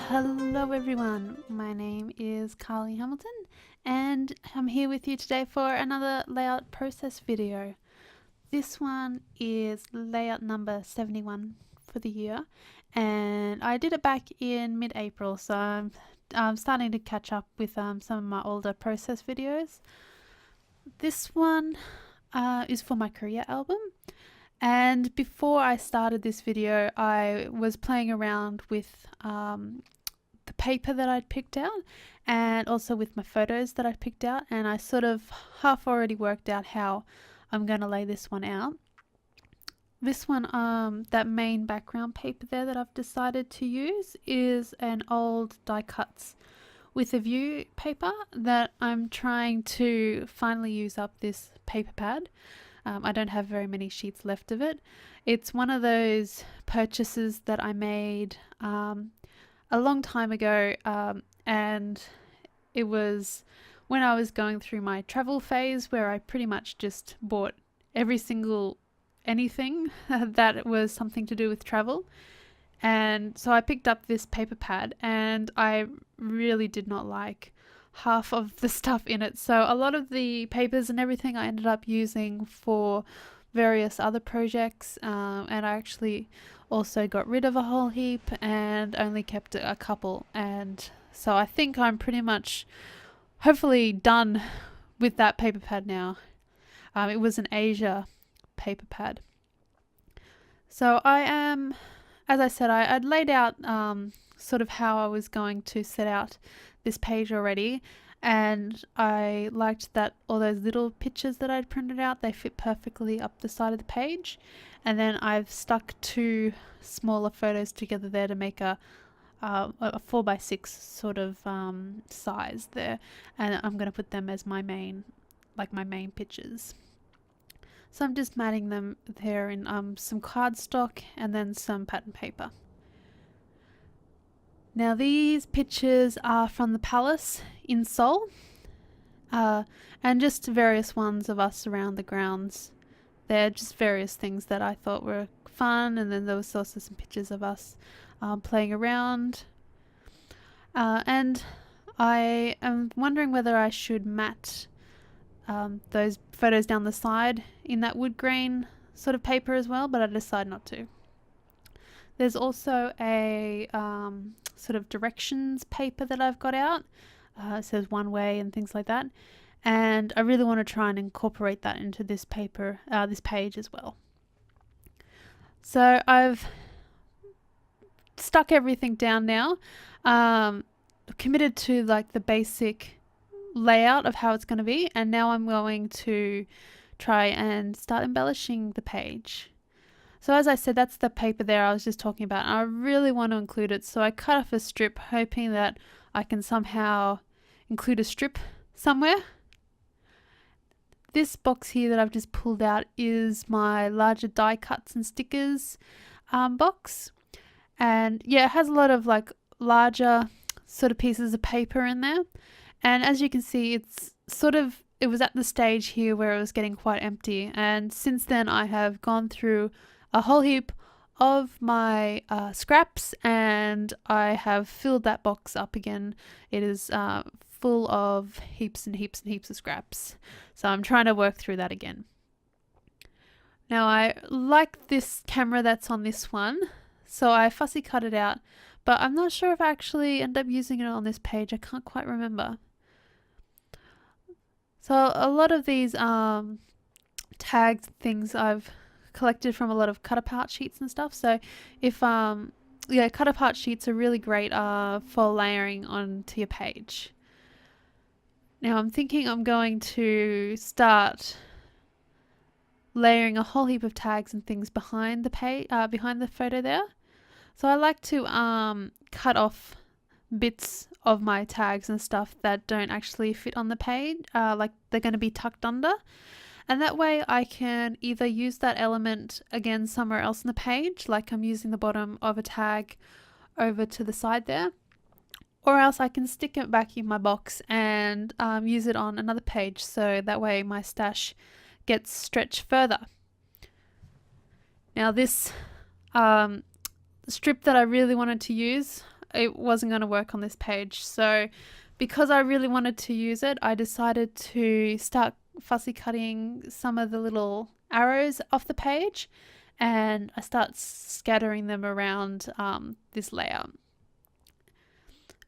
Hello everyone, my name is Carlie Hamilton and I'm here with you today for another layout process video. This one is layout number 71 for the year, and I did it back in mid-April, so I'm starting to catch up with some of my older process videos. This one is for my career album. And before I started this video, I was playing around with the paper that I'd picked out and also with my photos that I'd picked out, and I sort of half already worked out how I'm going to lay this one out. This one, that main background paper there that I've decided to use is an old die cuts with a view paper that I'm trying to finally use up this paper pad. I don't have very many sheets left of it. It's one of those purchases that I made a long time ago, and it was when I was going through my travel phase where I pretty much just bought every single anything that was something to do with travel. And so I picked up this paper pad and I really did not like half of the stuff in it. So a lot of the papers and everything I ended up using for various other projects, and I actually also got rid of a whole heap and only kept a couple. And so I think I'm pretty much hopefully done with that paper pad now. It was an Asia paper pad. So I am, as I said, I'd laid out sort of how I was going to set out this page already, and I liked that all those little pictures that I'd printed out, they fit perfectly up the side of the page, and then I've stuck two smaller photos together there to make a 4x6 sort of size there, and I'm going to put them as my main pictures. So I'm just matting them there in some cardstock and then some pattern paper. Now these pictures are from the palace in Seoul, and just various ones of us around the grounds. They're just various things that I thought were fun, and then there was also some pictures of us playing around. And I am wondering whether I should mat those photos down the side in that wood grain sort of paper as well, but I decided not to. There's also a sort of directions paper that I've got out. It says one way and things like that. And I really want to try and incorporate that into this paper, this page as well. So I've stuck everything down now. Committed to like the basic layout of how it's going to be, and now I'm going to try and start embellishing the page. So as I said, that's the paper there I was just talking about, and I really want to include it, so I cut off a strip hoping that I can somehow include a strip somewhere. This box here that I've just pulled out is my larger die cuts and stickers box, and yeah, it has a lot of like larger sort of pieces of paper in there, and as you can see, it was at the stage here where it was getting quite empty, and since then I have gone through a whole heap of my scraps, and I have filled that box up again. It is full of heaps and heaps and heaps of scraps, so I'm trying to work through that again. Now I like this camera that's on this one, so I fussy cut it out, but I'm not sure if I actually end up using it on this page. I can't quite remember. So a lot of these tags things I've collected from a lot of cut apart sheets and stuff. So if cut apart sheets are really great for layering onto your page. Now I'm thinking I'm going to start layering a whole heap of tags and things behind the page, behind the photo there. So I like to cut off bits of my tags and stuff that don't actually fit on the page, like they're going to be tucked under. And that way I can either use that element again somewhere else in the page, like I'm using the bottom of a tag over to the side there, or else I can stick it back in my box and use it on another page, so that way my stash gets stretched further. Now this strip that I really wanted to use it wasn't going to work on this page. So because I really wanted to use it, I decided to start fussy cutting some of the little arrows off the page, and I start scattering them around this layout.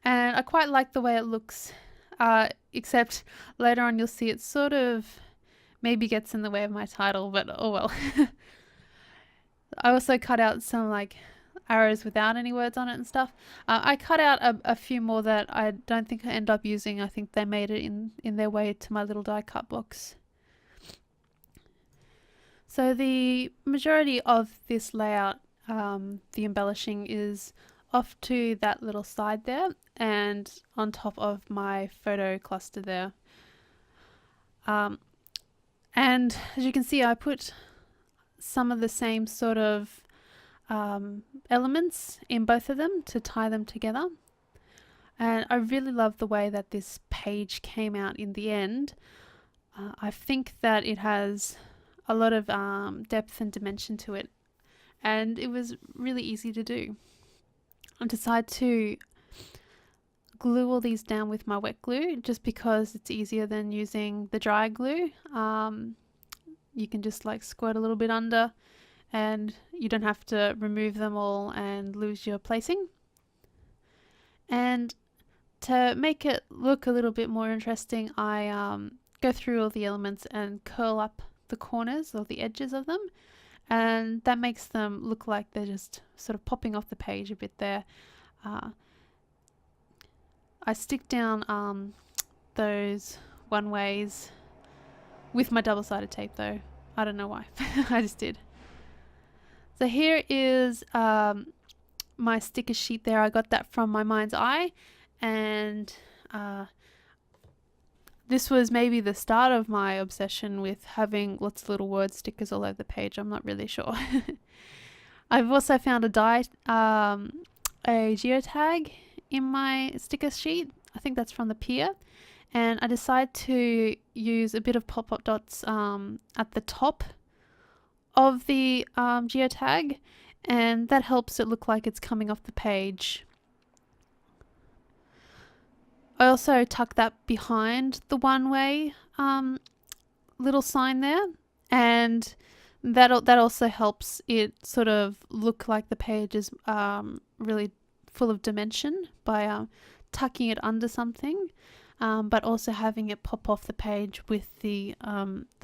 And I quite like the way it looks, except later on you'll see it sort of maybe gets in the way of my title, but oh well. I also cut out some like arrows without any words on it and stuff. I cut out a few more that I don't think I end up using. I think they made it in their way to my little die cut box. So the majority of this layout, the embellishing, is off to that little side there and on top of my photo cluster there. And as you can see, I put some of the same sort of elements in both of them to tie them together. And I really love the way that this page came out in the end. I think that it has a lot of depth and dimension to it, and it was really easy to do. I decided to glue all these down with my wet glue just because it's easier than using the dry glue. You can just like squirt a little bit under and you don't have to remove them all and lose your placing. And to make it look a little bit more interesting, I go through all the elements and curl up the corners or the edges of them, and that makes them look like they're just sort of popping off the page a bit there. I stick down those one ways with my double-sided tape though. I don't know why. I just did. So here is my sticker sheet there. I got that from my mind's eye, and this was maybe the start of my obsession with having lots of little word stickers all over the page. I'm not really sure. I've also found a geotag in my sticker sheet. I think that's from the pier. And I decided to use a bit of pop-up dots at the top of the geotag, and that helps it look like it's coming off the page. I also tuck that behind the one-way little sign there, and that also helps it sort of look like the page is really full of dimension by tucking it under something, but also having it pop off the page with the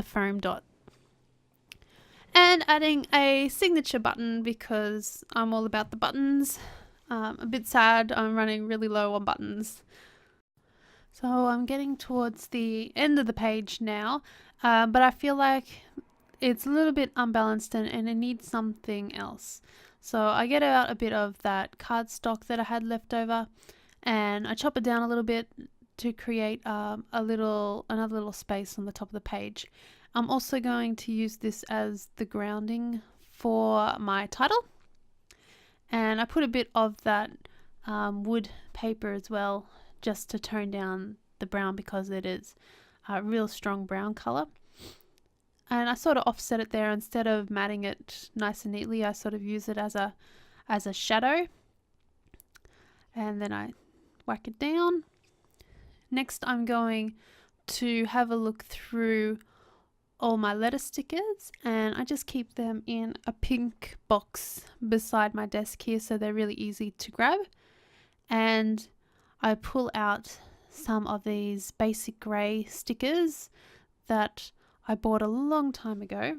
foam dot. And adding a signature button because I'm all about the buttons. A bit sad, I'm running really low on buttons. So I'm getting towards the end of the page now, but I feel like it's a little bit unbalanced and it needs something else. So I get out a bit of that cardstock that I had left over and I chop it down a little bit to create another little space on the top of the page. I'm also going to use this as the grounding for my title, and I put a bit of that wood paper as well, just to tone down the brown because it is a real strong brown color. And I sort of offset it there. Instead of matting it nice and neatly, I sort of use it as a shadow, and then I whack it down. Next I'm going to have a look through all my letter stickers, and I just keep them in a pink box beside my desk here so they're really easy to grab. And I pull out some of these basic grey stickers that I bought a long time ago.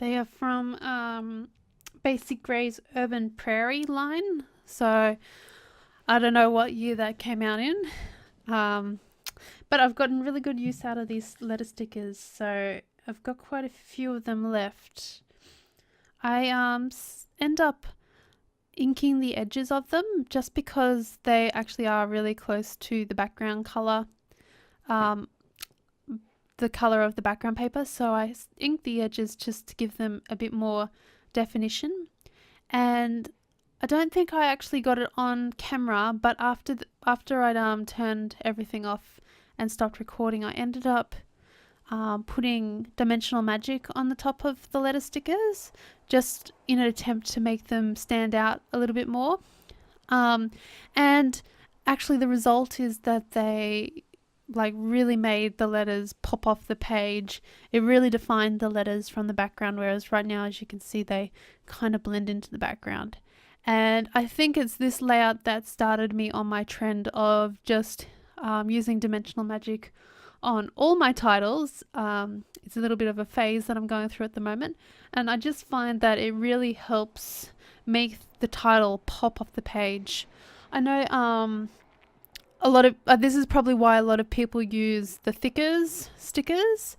They are from Basic Grey's Urban Prairie line, so I don't know what year that came out in, but I've gotten really good use out of these letter stickers, so I've got quite a few of them left. I end up inking the edges of them just because they actually are really close to the background colour, the colour of the background paper, so I ink the edges just to give them a bit more definition. And I don't think I actually got it on camera, but after I'd turned everything off and stopped recording, I ended up putting dimensional magic on the top of the letter stickers just in an attempt to make them stand out a little bit more. And actually the result is that they like really made the letters pop off the page. It really defined the letters from the background, whereas right now, as you can see, they kind of blend into the background. And I think it's this layout that started me on my trend of just using dimensional magic on all my titles. It's a little bit of a phase that I'm going through at the moment, and I just find that it really helps make the title pop off the page. I know a lot of this is probably why a lot of people use the thickers stickers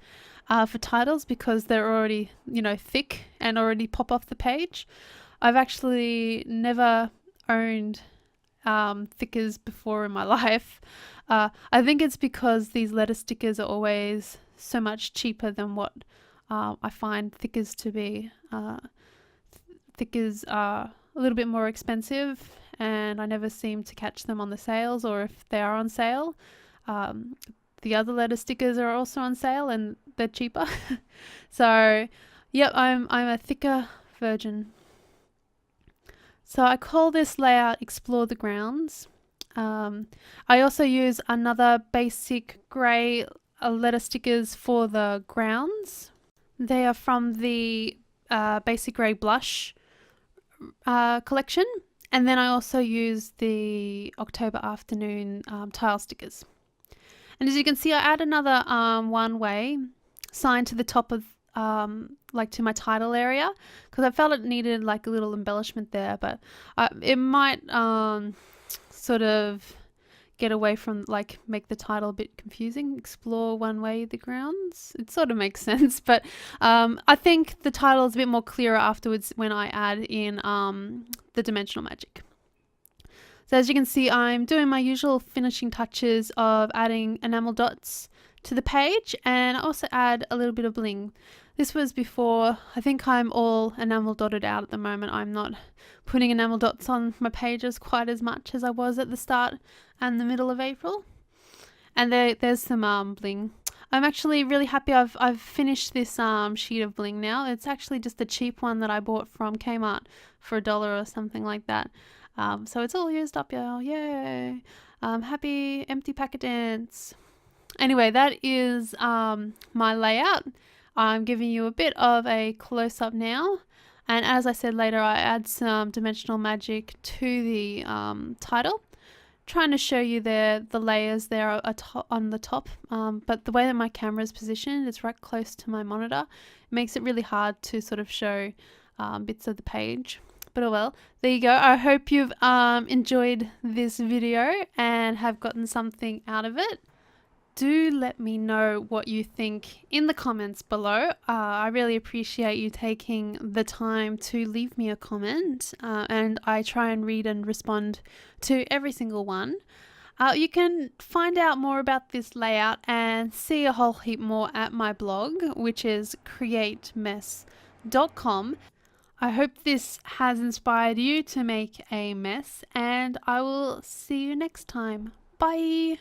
for titles, because they're already, you know, thick and already pop off the page. I've actually never owned thickers before in my life. I think it's because these letter stickers are always so much cheaper than what I find thickers to be. Thickers are a little bit more expensive, and I never seem to catch them on the sales, or if they are on sale, the other letter stickers are also on sale and they're cheaper. So yep, I'm a thicker virgin. So I call this layout Explore the Grounds. I also use another basic grey letter stickers for the grounds. They are from the basic grey blush collection. And then I also use the October Afternoon tile stickers. And as you can see, I add another one-way sign to the top of like to my title area, because I felt it needed like a little embellishment there, but it might sort of get away from, like, make the title a bit confusing. Explore one way the grounds. It sort of makes sense, but I think the title is a bit more clearer afterwards when I add in the dimensional magic. So as you can see, I'm doing my usual finishing touches of adding enamel dots to the page, and I also add a little bit of bling. This was before. I think I'm all enamel dotted out at the moment. I'm not putting enamel dots on my pages quite as much as I was at the start and the middle of April. And there's some bling. I'm actually really happy I've finished this sheet of bling now. It's actually just a cheap one that I bought from Kmart for $1 or something like that. So it's all used up, y'all. Yay! Happy empty packet dance. Anyway, that is my layout. I'm giving you a bit of a close-up now. And as I said later, I add some dimensional magic to the title, trying to show you the layers there on the top. But the way that my camera is positioned, it's right close to my monitor. It makes it really hard to sort of show bits of the page. But oh well, there you go. I hope you've enjoyed this video and have gotten something out of it. Do let me know what you think in the comments below. I really appreciate you taking the time to leave me a comment, and I try and read and respond to every single one. You can find out more about this layout and see a whole heap more at my blog, which is createmess.com. I hope this has inspired you to make a mess, and I will see you next time. Bye!